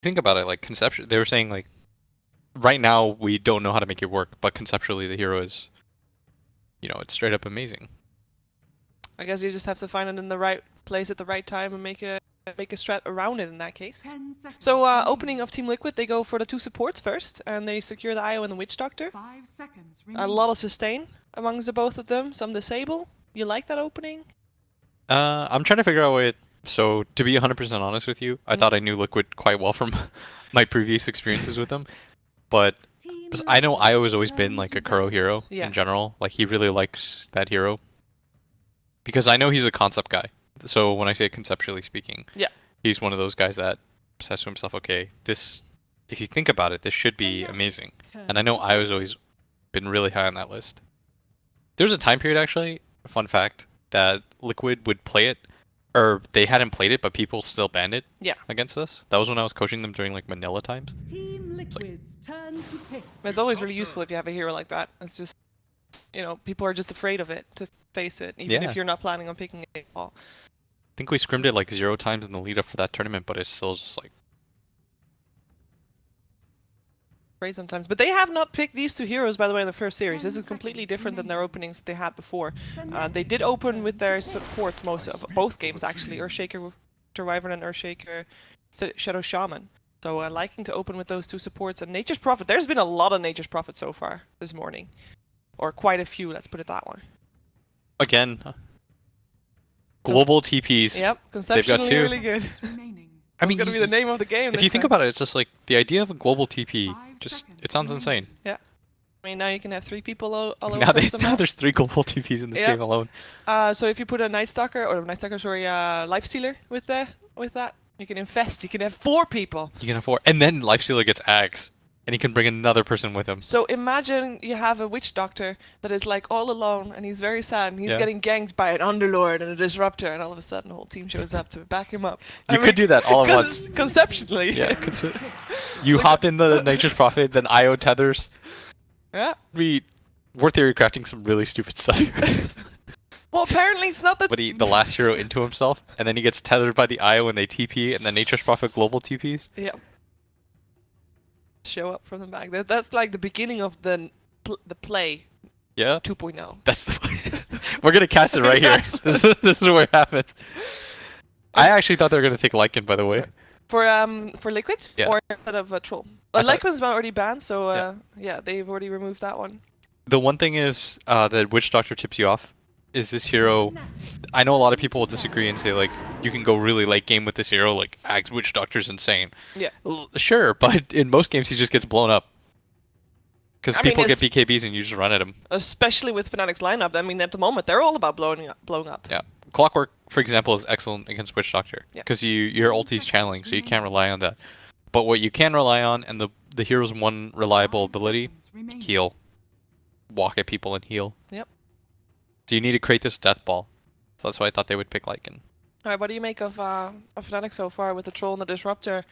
Think about it, like conceptually, they were saying like, right now we don't know how to make it work, but conceptually the hero is, it's straight up amazing. I guess you just have to find it in the right place at the right time and make a strat around it in that case. So opening of Team Liquid, they go for the 2 supports first, and they secure the IO and the Witch Doctor. 5 seconds A lot of sustain amongst the both of them, some disable. You like that opening? I'm trying to figure out what. So to be 100% honest with you, I thought I knew Liquid quite well from my previous experiences with them, but I know IO has always been like a Kuro hero in general. Like he really likes that hero because I know he's a concept guy. So when I say conceptually speaking, he's one of those guys that says to himself, okay, this, if you think about it, this should be amazing. And I know IO's always been really high on that list. There's a time period actually, a fun fact, that Liquid would play it, or they hadn't played it, but people still banned it against us. That was when I was coaching them during like Manila times. Team Liquid's turn to pick. It's always really useful if you have a hero like that. It's just, people are just afraid of it to face it, even if you're not planning on picking it at all. I think we scrimmed it like 0 times in the lead up for that tournament, but it's still just like great sometimes. But they have not picked these 2 heroes, by the way, in the first series. This is completely different than their openings that they had before. They did open with their supports most of both games, actually. Earthshaker, Wyvern, and Earthshaker, Shadow Shaman. So liking to open with those 2 supports. And Nature's Prophet, there's been a lot of Nature's Prophet so far this morning. Or quite a few, let's put it that way. Again, global TPs. Yep, conceptually they've got 2. really good. I mean, it's gonna be the name of the game. If you think about it, it's just like the idea of a global TP. It sounds insane. Yeah. I mean, now you can have 3 people all over now there's 3 global TPs in this game alone. So if you put a Lifestealer with that, you can infest. You can have 4 people. You can have 4, and then Lifestealer gets Ags, and he can bring another person with him. So imagine you have a Witch Doctor that is like all alone, and he's very sad, and he's getting ganked by an Underlord and a Disruptor, and all of a sudden the whole team shows up to back him up. You could do that all at once. Conceptually. Yeah. You hop in the Nature's Prophet, then IO tethers. Yeah. We're theory crafting some really stupid stuff here. Well, apparently it's not that. But the last hero into himself, and then he gets tethered by the IO when they TP, and then Nature's Prophet global TPs. Yeah. Show up from the back. That's like the beginning of the play. Yeah. 2.0. That's the play. We're gonna cast it right here. This is where it happens. I actually thought they were gonna take Lycan, by the way. For Liquid? Yeah. Or instead of Troll? Lycan's already banned, so yeah, they've already removed that one. The one thing is that Witch Doctor tips you off. Is this hero... I know a lot of people will disagree and say, like, you can go really late game with this hero, like, Ags Witch Doctor's insane. Yeah. Sure, but in most games he just gets blown up. Because people get BKBs and you just run at him. Especially with Fnatic's lineup. I mean, at the moment, they're all about blowing up. Yeah. Clockwork, for example, is excellent against Witch Doctor. Because your ulti's channeling, so you can't rely on that. But what you can rely on, and the hero's one reliable ability, heal. Walk at people and heal. Yep. So you need to create this death ball. So that's why I thought they would pick Lycan. Alright, what do you make of Fnatic so far with the Troll and the Disruptor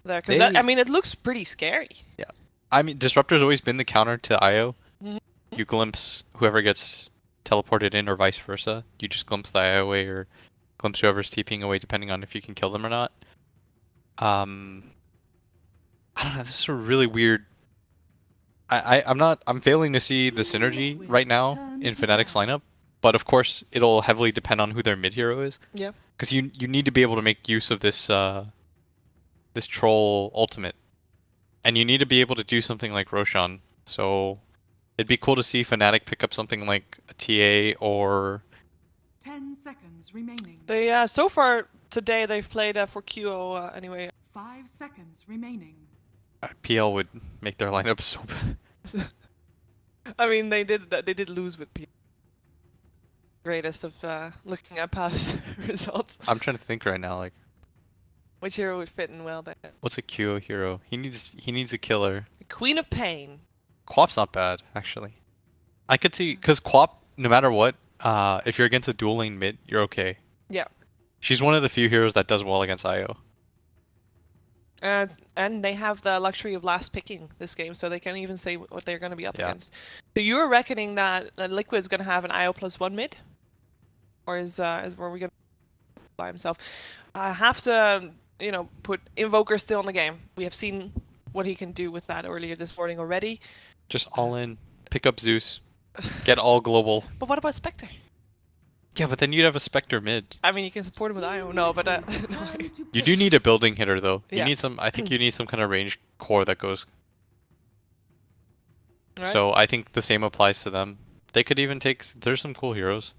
there? Because I mean, it looks pretty scary. Yeah. I mean, Disruptor's always been the counter to IO. You glimpse whoever gets teleported in or vice versa. You just glimpse the IO away or glimpse whoever's TPing away depending on if you can kill them or not. I don't know, this is a really weird... I'm failing to see the synergy right now in Fnatic's lineup, but of course it'll heavily depend on who their mid hero is. Yeah. Because you need to be able to make use of this this troll ultimate, and you need to be able to do something like Roshan. So it'd be cool to see Fnatic pick up something like a TA or 10 seconds remaining. They so far today they've played for QO anyway. 5 seconds remaining. PL would make their lineup so bad. I mean, they did lose with PL. Greatest of looking at past results. I'm trying to think right now, like which hero would fit in well there. What's a QO hero? He needs a killer. The Queen of Pain. Quap's not bad actually. I could see because Quap, no matter what, if you're against a dual lane mid, you're okay. Yeah. She's one of the few heroes that does well against IO. And they have the luxury of last picking this game, so they can even say what they're going to be up against. So you're reckoning that Liquid's going to have an IO +1 mid? Or are we going to by himself? I have to you know, put Invoker still in the game. We have seen what he can do with that earlier this morning already. Just all in. Pick up Zeus. Get all global. But what about Spectre? Yeah, but then you'd have a Spectre mid. I mean, you can support him with IO. No, but Turn to You pick. do need a building hitter though. You Yeah. need some. I think you need some kind of range core that goes. Alright. So I think the same applies to them. They could even take. There's some cool heroes.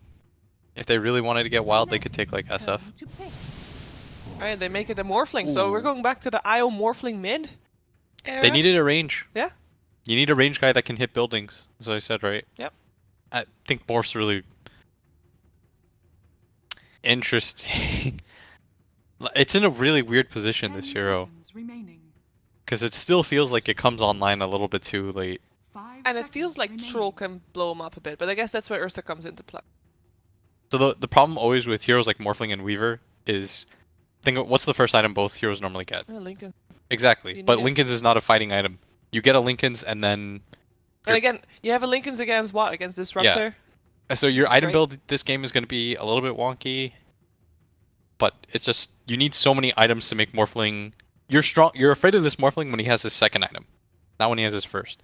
If they really wanted to get wild, they could take like Fanatics SF. turn to pick. Alright, they make it a Morphling. So we're Ooh. going back to the IO Morphling mid era. They needed a range. Yeah. You need a range guy that can hit buildings, as I said, right? Yep. I think Morph's really interesting. It's in a really weird position, 10 this hero, seconds remaining. because it still feels like it comes online a little bit too late. 5 And it feels seconds like remaining. Troll can blow him up a bit, but I guess that's where Ursa comes into play. So the problem always with heroes like Morphling and Weaver is, think of, what's the first item both heroes normally get? Yeah, Lincoln. Exactly, You but need it. Lincoln's is not a fighting item. You get a Lincoln's and then And again, you have a Lincoln's against what? Against Disruptor? so your That's item great. build this game is going to be a little bit wonky. But it's just you need so many items to make Morphling. You're strong. You're afraid of this Morphling when he has his second item, not when he has his first.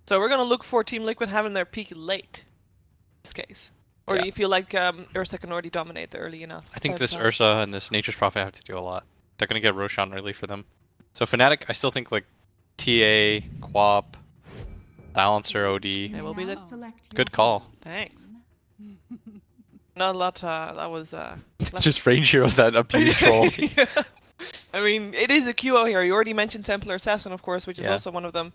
So we're gonna look for Team Liquid having their peak late. In this case. Or Yeah. do you feel like Ursa can already dominate the early enough? I think this That's, Ursa and this Nature's Prophet have to do a lot. They're gonna get Roshan early for them. So Fnatic, I still think like TA, Quap, Balancer, OD. It will be Now the- select your Good call. heroes. Thanks. Not a lot, that was Just range heroes that abuse troll. Yeah. I mean, it is a QO here. You already mentioned Templar Assassin, of course, which is Yeah. also one of them.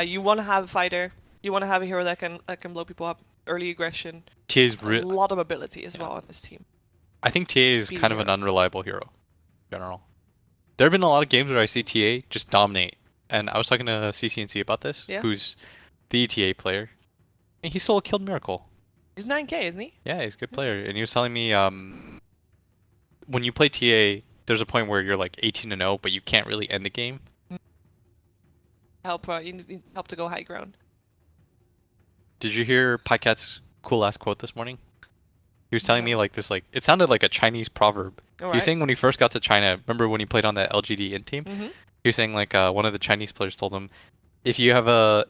You want to have a fighter. You want to have a hero that can blow people up. Early aggression. TA's A lot of ability as Yeah. well on this team. I think TA is Speedy kind of an heroes. unreliable hero, in general. There have been a lot of games where I see TA just dominate, and I was talking to CCNC about this, Yeah. who's the TA player, and he still killed Miracle. He's 9K, isn't he? Yeah, he's a good player, and he was telling me when you play TA, there's a point where you're like 18-0, but you can't really end the game. Help. You need help to go high ground. Did you hear Pycat's cool ass quote this morning? He was telling me No. like this, like it sounded like a Chinese proverb. He Alright. was saying when he first got to China, remember when he played on that LGD in team? Mhm. He was saying like one of the Chinese players told him, if you have a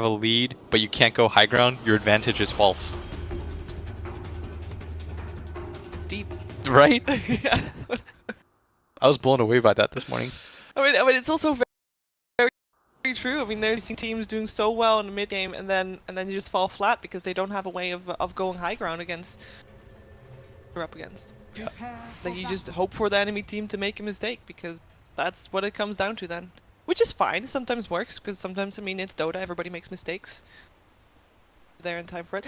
lead but you can't go high ground, your advantage is false. Deep. Right? Yeah. I was blown away by that this morning. I mean, it's also very true. I mean, there's teams doing so well in the mid game, and then you just fall flat because they don't have a way of going high ground against you're up against. Prepare for Like you just battle. hope for the enemy team to make a mistake because that's what it comes down to then. Which is fine. Sometimes works because sometimes I mean it's Dota. Everybody makes mistakes. There in time for it.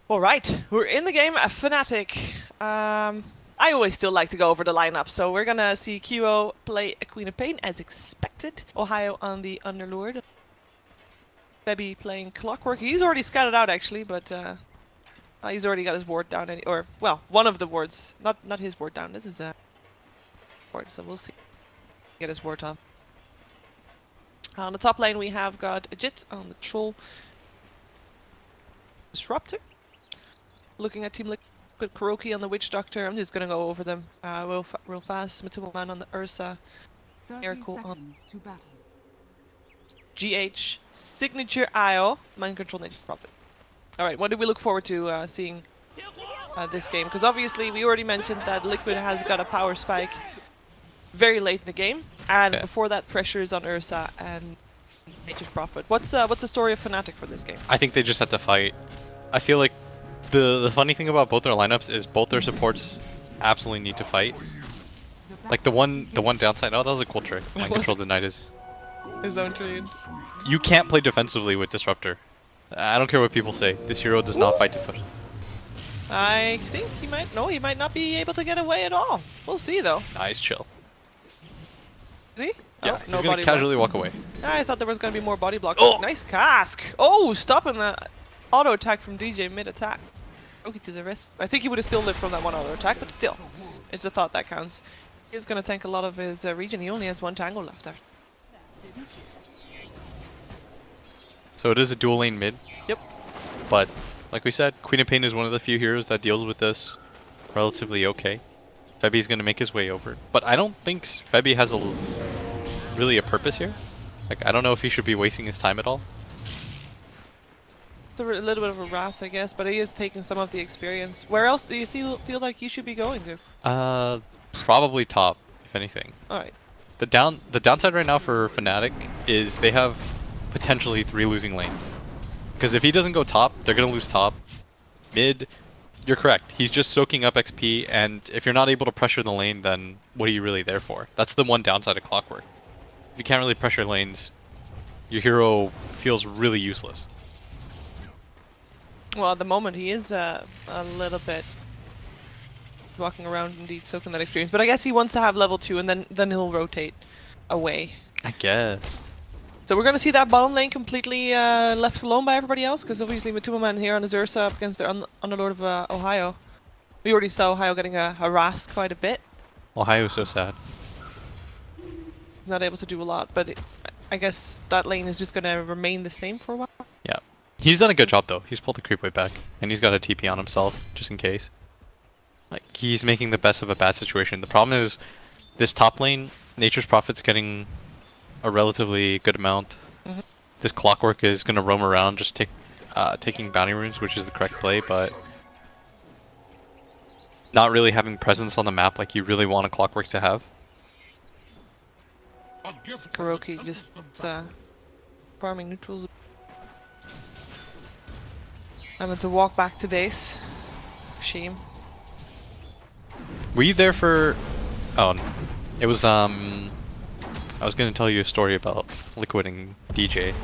All right, we're in the game. A Fnatic. I always still like to go over the lineup, so we're gonna see QO play a Queen of Pain as expected. Ohio on the Underlord. Bebby playing Clockwork. He's already scouted out actually, but he's already got his ward down. Or well, one of the wards, not his ward down. This is a ward, so we'll see. Get his ward off. On the top lane we have got a Jit on the Troll. Disruptor. Looking at Team Liquid, Kuroki on the Witch Doctor. I'm just gonna go over them real fast. Matuma Man on the Ursa. 30 Miracle on- seconds to battle. GH, Signature IO, Mind Control Nature Prophet. Alright, what do we look forward to seeing this game? Because obviously we already mentioned that Liquid has got a power spike very late in the game, and Yeah. before that pressure is on Ursa and Nature's Prophet. What's the story of Fnatic for this game? I think they just have to fight. I feel like the funny thing about both their lineups is both their supports absolutely need to fight. Like the one downside. Oh, that was a cool trick. Mind was- control denied is. His own trade. You can't play defensively with Disruptor. I don't care what people say. This hero does not fight defense. I think he might. No, he might not be able to get away at all. We'll see though. Nice chill. Is he? Yeah, Oh, he's no gonna body block. casually walk away. I thought there was gonna be more body block. Oh! Nice cask. Oh, stopping the auto attack from DJ mid attack. Okay, to the wrist. I think he would have still lived from that one auto attack, but still, it's a thought that counts. He's gonna tank a lot of his region. He only has one tango left after. So it is a dual lane mid. Yep. But like we said, Queen of Pain is one of the few heroes that deals with this relatively okay. Febby's gonna make his way over. But I don't think Febby has really a purpose here. Like, I don't know if he should be wasting his time at all. It's a little bit of a ras, I guess, but he is taking some of the experience. Where else do you feel like you should be going to? Probably top, if anything. Alright. The downside right now for Fnatic is they have potentially 3 losing lanes. Because if he doesn't go top, they're gonna lose top. Mid, you're correct. He's just soaking up XP, and if you're not able to pressure the lane, then what are you really there for? That's the one downside of Clockwork. If you can't really pressure lanes, your hero feels really useless. Well, at the moment he is a little bit walking around, indeed soaking that experience. But I guess he wants to have level 2, and then he'll rotate away. I guess. So we're going to see that bottom lane completely left alone by everybody else, because obviously with 2 man here on his Ursa up against the Underlord of Ohio. We already saw Ohio getting harassed quite a bit. Ohio's so sad. Not able to do a lot, but I guess that lane is just going to remain the same for a while. Yeah. He's done a good job though. He's pulled the creep way back, and he's got a TP on himself, just in case. Like, he's making the best of a bad situation. The problem is, this top lane, Nature's Prophet's getting a relatively good amount. Mm-hmm. This Clockwork is going to roam around, just taking bounty runes, which is the correct play, but not really having presence on the map like you really want a Clockwork to have. Kuroki just farming neutrals. I'm going to walk back to base. Shame. Were you there for... Oh, it was, I was going to tell you a story about Liquid and DJ.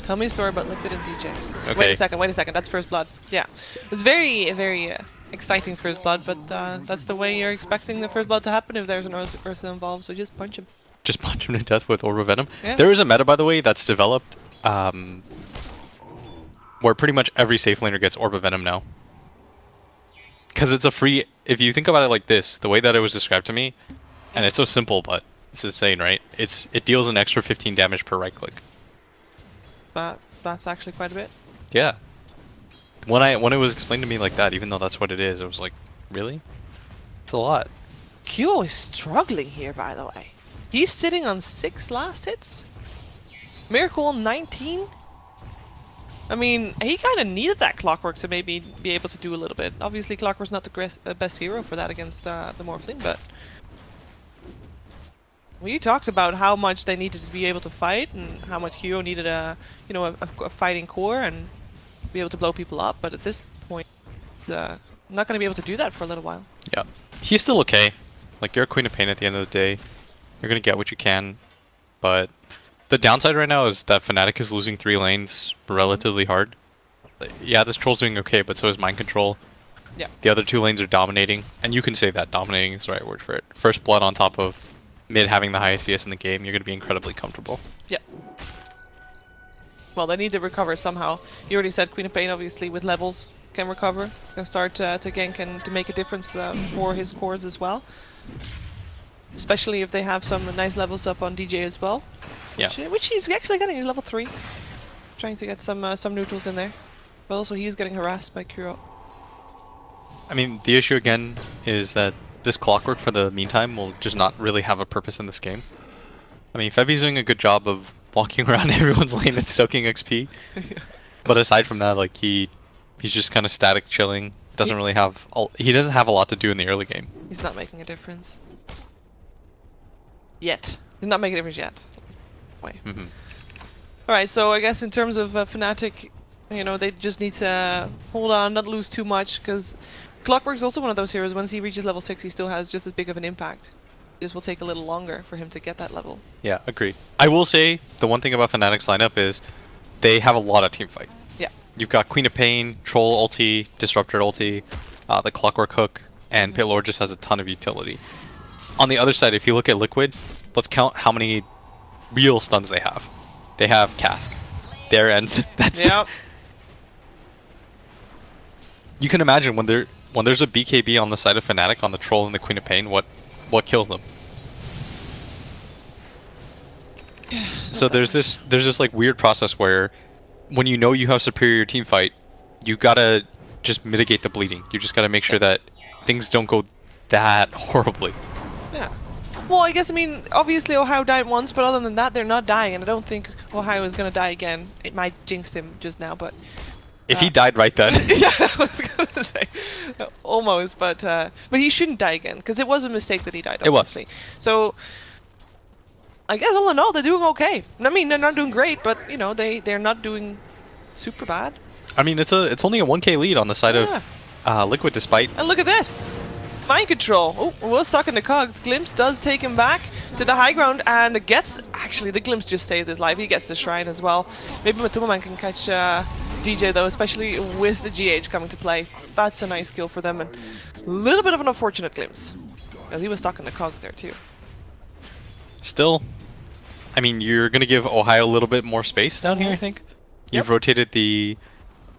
Tell me a story about Liquid and DJ. Okay. Wait a second, that's First Blood. Yeah. It was very, very exciting First Blood, but that's the way you're expecting the First Blood to happen if there's an Ursa involved, so just punch him. Just punch him to death with Orb of Venom. Yeah. There is a meta, by the way, that's developed, where pretty much every safe laner gets Orb of Venom now. Because it's a free... If you think about it like this, the way that it was described to me, and it's so simple, but it's insane, right? It deals an extra 15 damage per right click. That's actually quite a bit. Yeah. When it was explained to me like that, even though that's what it is, I was like, really? It's a lot. Kyo is struggling here, by the way. He's sitting on 6 last hits. Miracle 19. I mean, he kind of needed that Clockwork to maybe be able to do a little bit. Obviously, Clockwork's not the best hero for that against the Morphling, but we talked about how much they needed to be able to fight and how much Hero needed a fighting core and be able to blow people up. But at this point, not going to be able to do that for a little while. Yeah, he's still okay. Like, you're a Queen of Pain at the end of the day. You're gonna get what you can, but the downside right now is that Fnatic is losing 3 lanes relatively hard. Yeah, this troll's doing okay, but so is Mind Control. Yeah. The other 2 lanes are dominating, and you can say that dominating is the right word for it. First Blood on top of mid having the highest CS in the game, you're gonna be incredibly comfortable. Yeah. Well, they need to recover somehow. You already said Queen of Pain, obviously, with levels can recover, can start to gank and to make a difference for his cores as well. Especially if they have some nice levels up on DJ as well. Yeah. Which he's actually getting. He's level 3. Trying to get some neutrals in there. But also he's getting harassed by Kuro. I mean, the issue again is that this Clockwork for the meantime will just not really have a purpose in this game. I mean, Febby's doing a good job of walking around everyone's lane and soaking XP. Yeah. But aside from that, like, he's just kind of static chilling. Doesn't really have... He doesn't have a lot to do in the early game. He's not making a difference. Yet. He's not making a difference yet. Wait. Mm-hmm. Alright, so I guess in terms of Fnatic, you know, they just need to hold on, not lose too much, because Clockwork's also one of those heroes. Once he reaches level 6, he still has just as big of an impact. It just will take a little longer for him to get that level. Yeah, agreed. I will say, the one thing about Fnatic's lineup is they have a lot of teamfight. Yeah. You've got Queen of Pain, Troll ulti, Disruptor ulti, the Clockwork hook, and Pit Lord just has a ton of utility. On the other side, if you look at Liquid, let's count how many real stuns they have. They have Cask. There ends. That's Yep. You can imagine when there's a BKB on the side of Fnatic on the Troll and the Queen of Pain, what kills them. So there's this like weird process where when you know you have superior team fight, you gotta just mitigate the bleeding. You just gotta make sure that things don't go that horribly. Yeah. Well, I guess, I mean, obviously Ohio died once, but other than that, they're not dying, and I don't think Ohio is going to die again. It might jinx him just now, but... If he died right then. yeah, I was going to say. Almost, but he shouldn't die again, because it was a mistake that he died, obviously. So, I guess all in all, they're doing okay. I mean, they're not doing great, but, you know, they're not doing super bad. I mean, it's only a 1k lead on the side of Liquid, despite... And look at this! Mind control. Oh, well stuck in the cogs. Glimpse does take him back to the high ground and gets... Actually, the Glimpse just saves his life. He gets the Shrine as well. Maybe Matumaman can catch DJ though, especially with the GH coming to play. That's a nice kill for them, and a little bit of an unfortunate Glimpse. Because he was stuck in the cogs there too. Still, I mean, you're going to give Ohio a little bit more space down here, I think. You've rotated the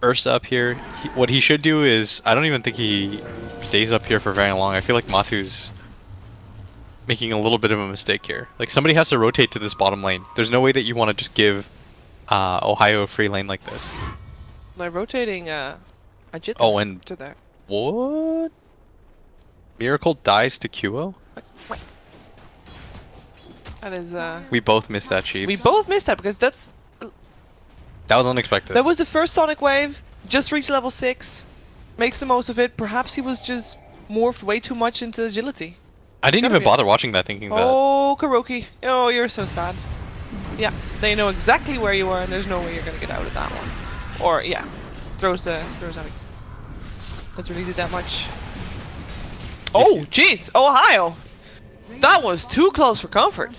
Ursa up here. What he should do is... I don't even think he stays up here for very long. I feel like Matu's making a little bit of a mistake here. Like, somebody has to rotate to this bottom lane. There's no way that you want to just give Ohio a free lane like this. They're rotating a Jit and to there. What? Miracle dies to QO? That is... We both missed that, Chiefs. We both missed that, because that was unexpected. That was the first Sonic Wave. Just reached level 6. Makes the most of it. Perhaps he was just morphed way too much into agility. I didn't even bother watching that, thinking that... Oh, Kuroki. Oh, you're so sad. Yeah, they know exactly where you are, and there's no way you're gonna get out of that one. Or, yeah. Throws at me. Let's really do that much. Oh, jeez! Ohio! That was too close for comfort.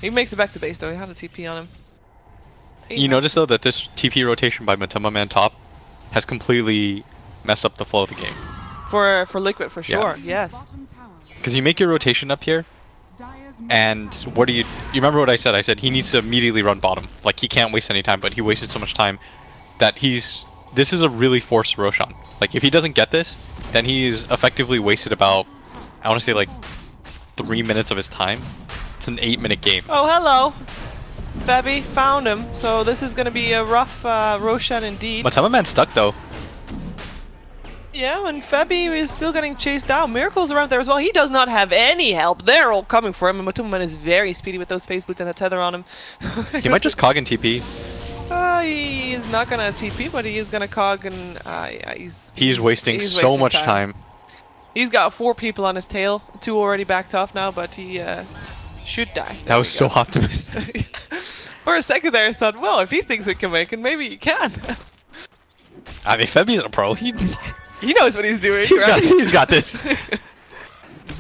He makes it back to base, though. He had a TP on him. You notice, though, that this TP rotation by Matuma Man top has completely messed up the flow of the game. For Liquid, for sure, yes. Because you make your rotation up here, and what do you remember what I said? I said he needs to immediately run bottom. Like, he can't waste any time, but he wasted so much time that this is a really forced Roshan. Like, if he doesn't get this, then he's effectively wasted about, I want to say, like, 3 minutes of his time. It's an 8-minute game. Oh, hello! Febby found him, so this is going to be a rough Roshan indeed. Matuma Man stuck, though. Yeah, and Febby is still getting chased down. Miracle's around there as well. He does not have any help. They're all coming for him, and Matuma Man is very speedy with those space boots and a tether on him. He might just cog and TP. He is not going to TP, but he is going to cog, and yeah, he's wasting so much time. He's got 4 people on his tail. 2 already backed off now, but he should die. That was so optimistic. For a second there, I thought, well, if he thinks it can make it, maybe he can. I mean, Febby's a pro. He knows what he's doing. He's got this.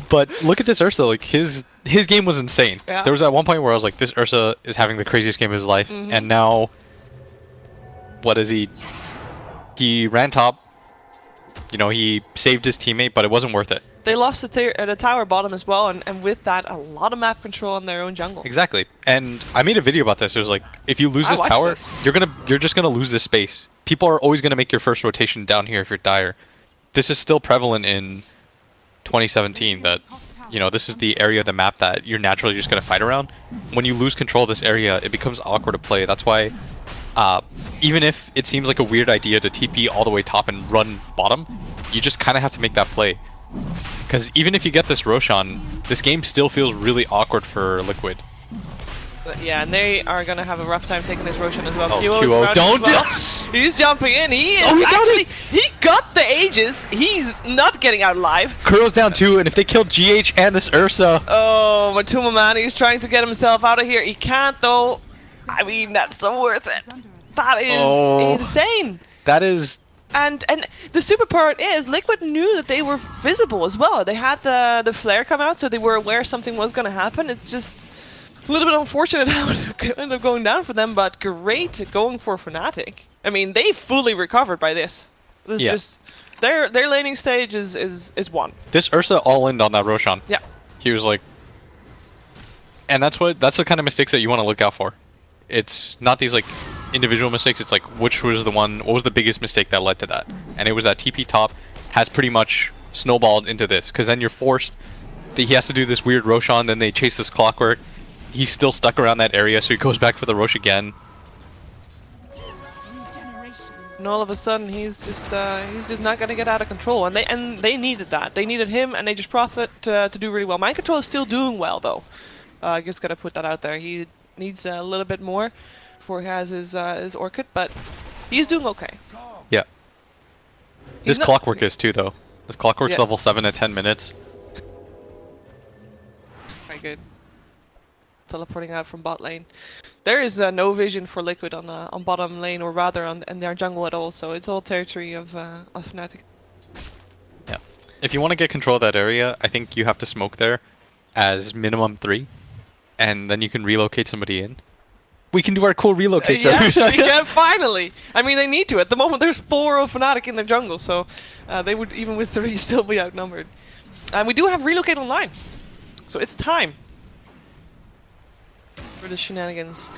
But look at this Ursa. Like, his game was insane. Yeah. There was at one point where I was like, this Ursa is having the craziest game of his life. And now, what is he? He ran top. You know, he saved his teammate, but it wasn't worth it. They lost the tower bottom as well, and with that, a lot of map control on their own jungle. Exactly. And I made a video about this. It was like, if you lose this tower, you're just gonna lose this space. People are always gonna make your first rotation down here if you're dire. This is still prevalent in 2017. That, you know, this is the area of the map that you're naturally just gonna fight around. When you lose control of this area, it becomes awkward to play. That's why, even if it seems like a weird idea to TP all the way top and run bottom, you just kind of have to make that play. Because even if you get this Roshan, this game still feels really awkward for Liquid. But yeah, and they are going to have a rough time taking this Roshan as well. Oh, QO don't do He's jumping in. He is he got the Aegis. He's not getting out alive. Kuro's down 2, and if they kill GH and this Ursa... Oh, Matuma Man, he's trying to get himself out of here. He can't, though. I mean, that's so worth it. That is insane. That is... And the super part is, Liquid knew that they were visible as well. They had the flare come out, so they were aware something was going to happen. It's just a little bit unfortunate how it ended up going down for them, but great going for Fnatic. I mean, they fully recovered by this. This is just their laning stage is won. This Ursa all in on that Roshan. Yeah. He was like, and that's the kind of mistakes that you want to look out for. It's not these like individual mistakes. It's like, what was the biggest mistake that led to that? And it was that TP top has pretty much snowballed into this, because then you're forced. He has to do this weird Roshan, then they chase this clockwork. He's still stuck around that area, so he goes back for the Rosh again. And all of a sudden, he's just not gonna get out of control. And they needed that. They needed him, and they just profit to do really well. Mind Control is still doing well though. I just gotta put that out there. He needs a little bit more before he has his Orchid, but he's doing okay. Yeah. This Clockwork is too, though. This Clockwork's Yes. level 7 at 10 minutes. Very good. Teleporting out from bot lane. There is no vision for Liquid on bottom lane, or rather in their jungle at all. So it's all territory of Fnatic. Yeah. If you want to get control of that area, I think you have to smoke there as minimum 3, and then you can relocate somebody in. We can do our cool relocate Yes, service. we can finally. I mean, they need to. At the moment, there's 4 of Fnatic in their jungle, so they would, even with 3, still be outnumbered. And we do have relocate online, so it's time for the shenanigans.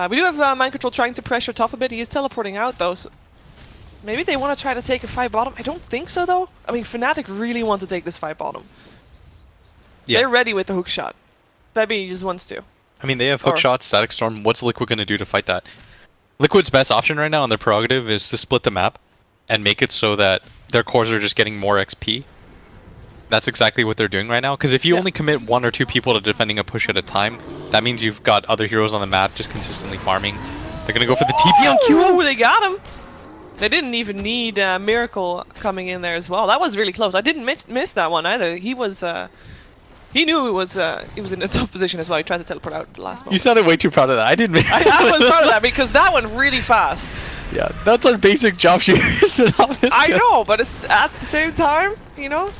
We do have Mind Control trying to pressure top a bit. He is teleporting out though, so maybe they want to try to take a 5 bottom. I don't think so though. I mean, Fnatic really want to take this 5 bottom. Yeah. They're ready with the hook shot. Maybe he just wants to. I mean, they have hook shot, static storm. What's Liquid going to do to fight that? Liquid's best option right now on their prerogative is to split the map and make it so that their cores are just getting more XP. That's exactly what they're doing right now. Because if you only commit 1 or 2 people to defending a push at a time, that means you've got other heroes on the map just consistently farming. They're going to go for the TP on Q. Oh, they got him! They didn't even need Miracle coming in there as well. That was really close. I didn't miss that one either. He was... he knew he was in a tough position as well. He tried to teleport out at the last moment. You sounded way too proud of that. I didn't. I was proud of that because that went really fast. Yeah, that's our basic job shooters. I know, but it's at the same time, you know.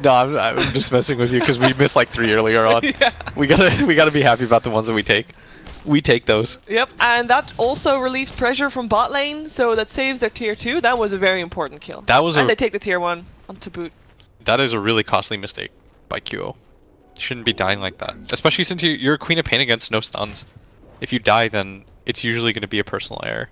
No, I'm just messing with you because we missed like 3 earlier on. Yeah. We gotta be happy about the ones that we take. We take those. Yep, and that also relieves pressure from bot lane, so that saves their tier 2. That was a very important kill. That was and they take the tier 1 on to boot. That is a really costly mistake by QO. Shouldn't be dying like that, especially since you're a Queen of Pain against no stuns. If you die, then it's usually going to be a personal error.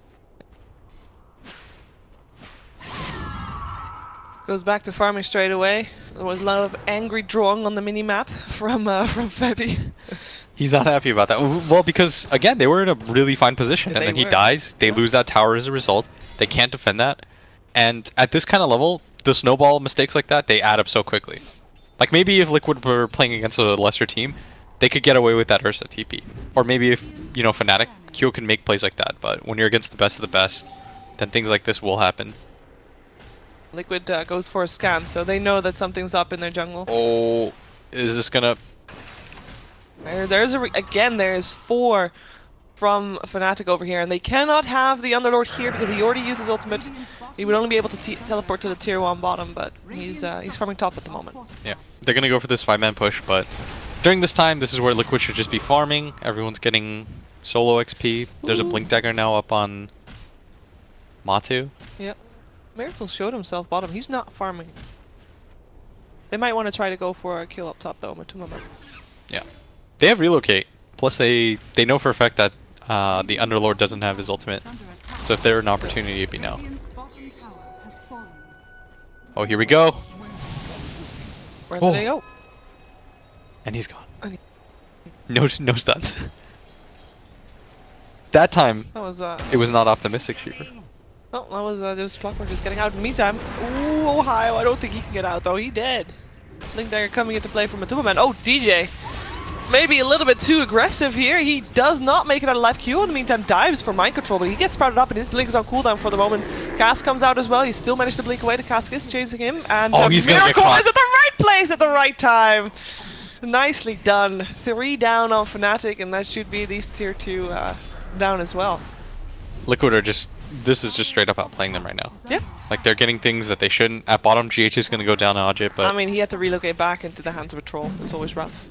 Goes back to farming straight away. There was a lot of angry drawing on the mini-map from Febby. He's not happy about that. Well, because, again, they were in a really fine position, and then he dies. They lose that tower as a result. They can't defend that. And at this kind of level, the snowball mistakes like that, they add up so quickly. Like, maybe if Liquid were playing against a lesser team, they could get away with that Ursa TP. Or maybe if, you know, Fnatic, Q can make plays like that. But when you're against the best of the best, then things like this will happen. Liquid goes for a scan, so they know that something's up in their jungle. Oh, is this gonna... There's again, there's 4 from Fnatic over here, and they cannot have the Underlord here because he already used his ultimate. He would only be able to teleport to the tier 1 bottom, but he's farming top at the moment. Yeah, they're gonna go for this 5-man push, but during this time, this is where Liquid should just be farming. Everyone's getting solo XP. There's a Blink Dagger now up on Matu. Yep. Miracle showed himself bottom. He's not farming. They might want to try to go for a kill up top though, Matuma. Yeah. They have relocate. Plus they know for a fact that the Underlord doesn't have his ultimate. So if there's an opportunity, it'd be now. Oh, here we go. Where did they go? And he's gone. No stuns. That time, That was it was not optimistic, Sheeper. oh, that was those Clockwork just getting out. In the meantime, ooh, Ohio, I don't think he can get out though. He dead. Blink Dagger coming into play from Matuma Man. Oh, DJ. Maybe a little bit too aggressive here. He does not make it out of life. Q in the meantime dives for Mind Control, but he gets sprouted up and his blink is on cooldown for the moment. Cask comes out as well. He still managed to blink away. The Cask is chasing him, and he's gonna get Miracle caught. is at the right place at the right time. Nicely done. 3 down on Fnatic, and that should be these tier 2 down as well. Liquid are just... This is just straight up outplaying them right now. Yeah. Like, they're getting things that they shouldn't. At bottom, GH is going to go down on Ajit, but... I mean, he had to relocate back into the hands of a troll. It's always rough.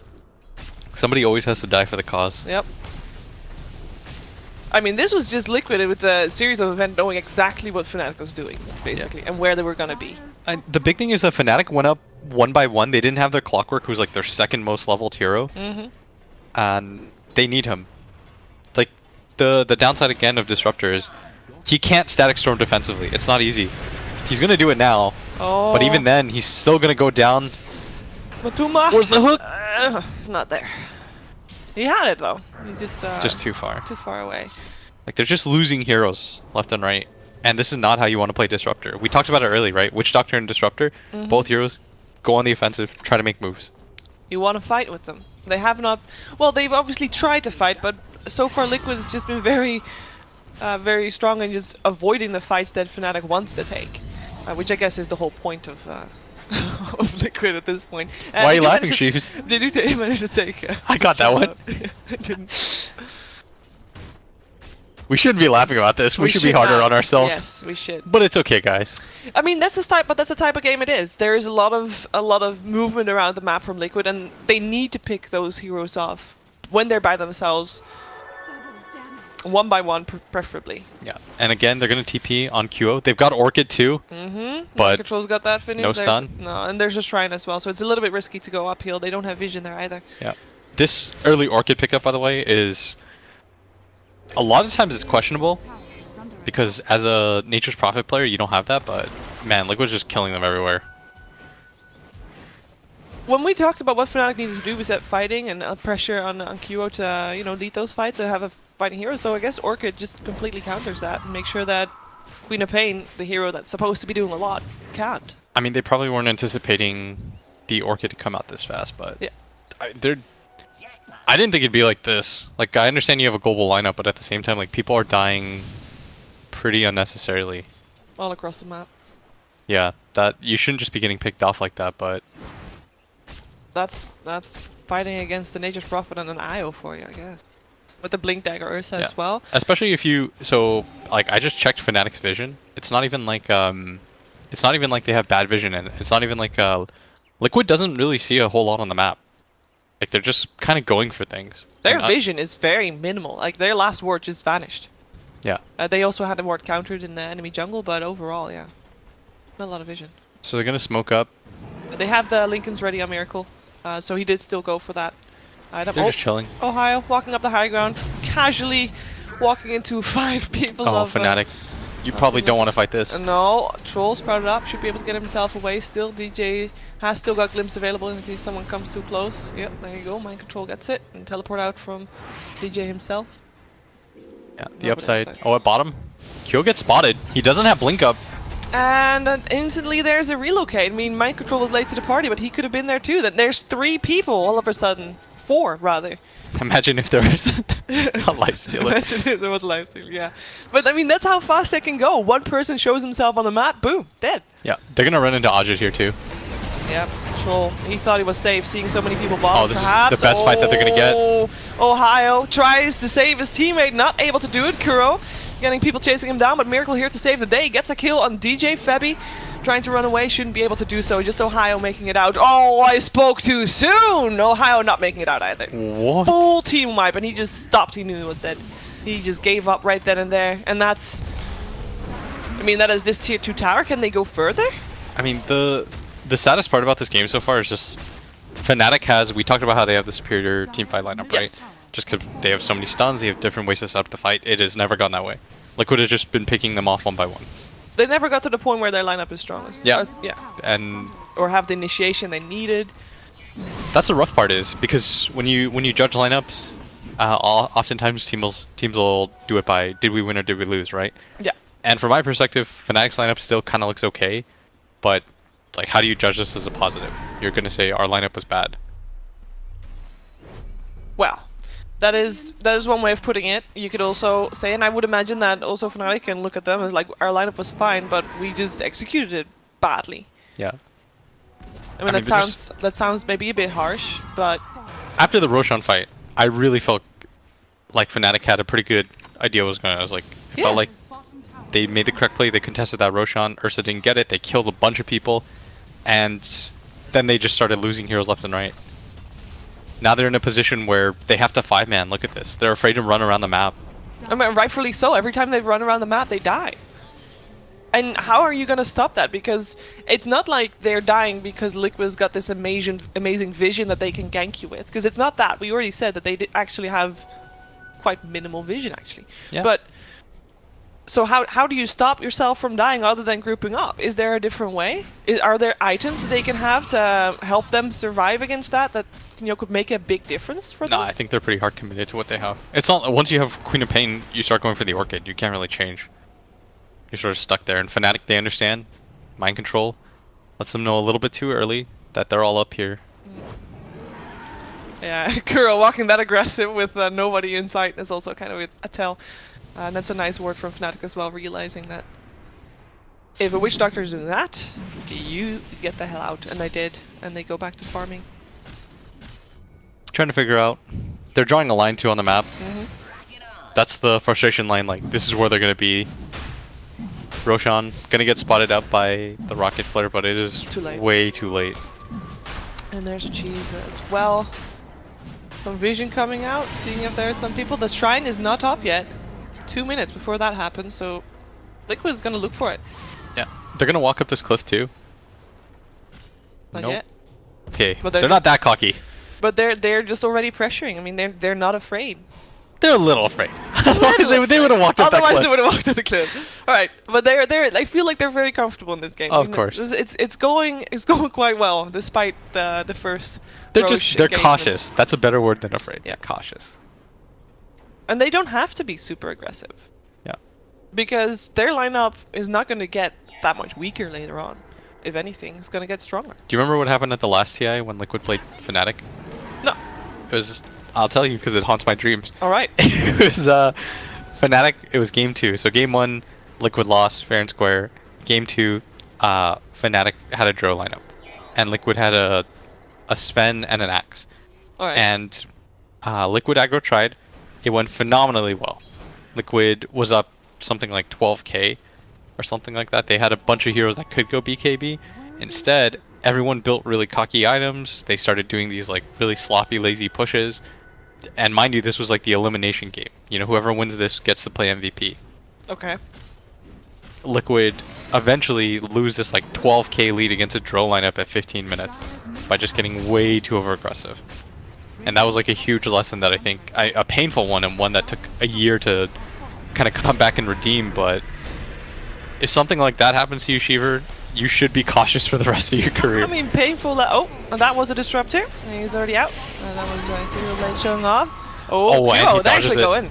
somebody always has to die for the cause. Yep. I mean, this was just Liquid with a series of events knowing exactly what Fnatic was doing, basically, and where they were gonna be. The big thing is that Fnatic went up 1 by 1. They didn't have their Clockwork, who's like their second most leveled hero. Mm-hmm. And they need him. Like, the downside again of Disruptor is he can't static storm defensively. It's not easy. He's gonna do it now, but even then, he's still gonna go down. Matuma! Where's the hook? Not there. He had it though. He just Just too far. too far away. Like, they're just losing heroes left and right. And this is not how you want to play Disruptor. We talked about it early, right? Witch Doctor and Disruptor, both heroes, go on the offensive, try to make moves. You want to fight with them. They have not... Well, they've obviously tried to fight, but so far Liquid has just been very, very strong in just avoiding the fights that Fnatic wants to take. Which I guess is the whole point of, of Liquid at this point. Why are you They do laughing, manage Sheaves? They do manage to take... I got that one. I didn't. We shouldn't be laughing about this. We should be harder not. on ourselves. Yes, we should. But it's okay, guys. I mean, that's the type of game it is. There is a lot of movement around the map from Liquid, and they need to pick those heroes off when they're by themselves, one by one, preferably. Yeah. And again, they're gonna TP on QO. They've got Orchid too. But Control's got that finish. no There's- stun. No, and there's a Shrine as well, so it's a little bit risky to go uphill. They don't have vision there either. Yeah. This early Orchid pickup, by the way, is a lot of times it's questionable because as a Nature's Prophet player, you don't have that. But man, Liquid's just killing them everywhere. When we talked about what Fnatic needed to do was set fighting and pressure on QO to you know, lead those fights and have a fighting hero, so I guess Orchid just completely counters that and make sure that Queen of Pain, the hero that's supposed to be doing a lot, can't. I mean, they probably weren't anticipating the Orchid to come out this fast, but Yeah. I didn't think it'd be like this. Like, I understand you have a global lineup, but at the same time, like, people are dying pretty unnecessarily. All across the map. Yeah, that you shouldn't just be getting picked off like that, but That's fighting against the Nature's Prophet and an IO for you, I guess. With the Blink Dagger Ursa as well. especially if you like I just checked Fnatic's vision. It's not even like they have bad vision, and it's not even like Liquid doesn't really see a whole lot on the map. Like, they're just kind of going for things. Their vision is very minimal. Like, their last ward just vanished. Yeah. They also had a ward countered in the enemy jungle, but overall, yeah. Not a lot of vision. So they're gonna smoke up. They have the Lincolns ready on Miracle, so he did still go for that item. They're just chilling. Ohio walking up the high ground, casually walking into 5 people. Oh, Fnatic. You probably don't want to fight this. No, Troll sprouted up, should be able to get himself away still. DJ has still got Glimpse available in case someone comes too close. Yep, there you go, Mind Control gets it, and teleport out from DJ himself. Yeah, the upside. Oh, at bottom. Kyo gets spotted. He doesn't have blink up. And instantly there's a relocate. I mean, Mind Control was late to the party, but he could have been there too. Then there's 3 people all of a sudden. 4, rather. Imagine if there was a life stealer. Imagine if there was a life stealer, yeah. But I mean, that's how fast they can go. One person shows himself on the map, boom, dead. Yeah, they're gonna run into Ajit here too. Yeah, Troll. He thought he was safe, seeing so many people bomb. Oh, this is the best fight that they're gonna get. Ohio tries to save his teammate, not able to do it. Kuro getting people chasing him down, but Miracle here to save the day. Gets a kill on DJ Febby. Trying to run away, shouldn't be able to do so. Just Ohio making it out. Oh, I spoke too soon! Ohio not making it out either. What? Full team wipe, and he just stopped. He knew he was dead. He just gave up right then and there. And that's... I mean, that is this tier 2 tower. Can they go further? I mean, the saddest part about this game so far is just Fnatic has... We talked about how they have the superior teamfight lineup, right? Yes. Just because they have so many stuns, they have different ways to set up the fight. It has never gone that way. Liquid has just been picking them off one by one. They never got to the point where their lineup is strongest. Yeah. Yeah. And Or have the initiation they needed. that's the rough part, is because when you judge lineups, oftentimes teams will do it by did we win or did we lose, right? Yeah. And from my perspective, Fnatic's lineup still kind of looks okay, but like, how do you judge this as a positive? You're gonna say our lineup was bad. Well, that is one way of putting it. You could also say, and I would imagine that also Fnatic can look at them as like, our lineup was fine, but we just executed it badly. Yeah. I mean, that sounds maybe a bit harsh, but After the Roshan fight, I really felt like Fnatic had a pretty good idea what was going on. I was like, it felt like they made the correct play. They contested that Roshan. Ursa didn't get it. They killed a bunch of people, and then they just started losing heroes left and right. Now they're in a position where they have to 5-man. Look at this. They're afraid to run around the map. I mean, rightfully so. Every time they run around the map, they die. And how are you going to stop that? Because it's not like they're dying because Liquid's got this amazing vision that they can gank you with. Because it's not that. We already said that they actually have quite minimal vision, actually. Yeah. But so how do you stop yourself from dying other than grouping up? Is there a different way? Are there items that they can have to help them survive against that could make a big difference for them? Nah, I think they're pretty hard committed to what they have. It's not once you have Queen of Pain, you start going for the Orchid. You can't really change. you're sort of stuck there. And Fnatic, they understand. Mind control lets them know a little bit too early that they're all up here. Yeah, Kuro walking that aggressive with nobody in sight is also kind of a tell. And that's a nice word from Fnatic as well, realizing that if a Witch Doctor is doing that, you get the hell out. And they did, and they go back to farming. Trying to figure out. They're drawing a line too on the map. That's the frustration line, like, this is where they're going to be. Roshan gonna get spotted out by the rocket flare, but it is way too late. And there's a cheese as well. Some vision coming out, seeing if there's some people. The shrine is not up yet. 2 minutes before that happens, so Liquid is gonna look for it. Yeah, they're gonna walk up this cliff too. Not Nope. yet. Okay, But they're they're not just- that cocky. But they're just already pressuring. I mean, they're not afraid. They're a little afraid. Otherwise, they would have walked up that Otherwise, cliff. they would have walked to the cliff. All right, but they're I feel like they're very comfortable in this game. Of course. It's going quite well despite the first. They're Roche they're engagement. cautious. That's a better word than afraid. Yeah. They're cautious. And they don't have to be super aggressive. Yeah. Because their lineup is not going to get that much weaker later on. If anything, it's going to get stronger. Do you remember what happened at the last TI when Liquid played Fnatic? No. It was. I'll tell you because it haunts my dreams. All right. It was Fnatic. It was game 2. So game 1, Liquid lost fair and square. Game 2, Fnatic had a draw lineup, and Liquid had a Sven and an Axe. All right. And Liquid aggro tried. It went phenomenally well. Liquid was up something like 12k or something like that. They had a bunch of heroes that could go BKB. Instead, everyone built really cocky items. They started doing these like really sloppy, lazy pushes. And mind you, this was like the elimination game. You know, whoever wins this gets to play MVP. Okay. Liquid eventually lose this like 12k lead against a draw lineup at 15 minutes by just getting way too over aggressive. And that was like a huge lesson that I think, a painful one, and one that took a year to kind of come back and redeem. But if something like that happens to you, Shiver, you should be cautious for the rest of your career. I mean, painful. Oh, and that was a disruptor. And he's already out. And that was Ethereal Blade showing off. Oh, and he they actually dodges it. go in.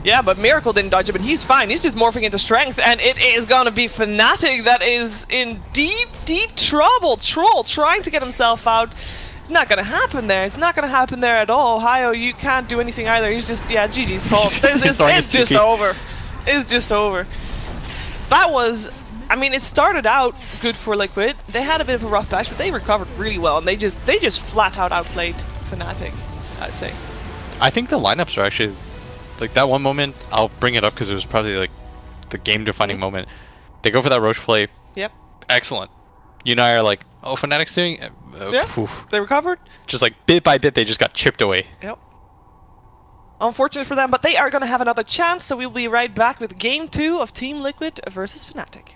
Yeah, but Miracle didn't dodge it, but he's fine. He's just morphing into strength, and it is gonna be Fnatic that is in deep, deep trouble. Troll trying to get himself out. It's not gonna happen there. It's not gonna happen there at all. Hayo, you can't do anything either. He's just, yeah, GG's called. It's just over. It's just over. That was, I mean, it started out good for Liquid. They had a bit of a rough patch, but they recovered really well, and they just flat out outplayed Fnatic, I'd say. I think the lineups are actually, like that one moment, I'll bring it up because it was probably like the game-defining moment. They go for that Roche play. Yep. Excellent. You and I are like, oh, Fnatic's doing it. Yeah. Poof. They recovered. Just like bit by bit, they just got chipped away. Yep. Unfortunate for them, but they are going to have another chance, so we'll be right back with Game 2 of Team Liquid versus Fnatic.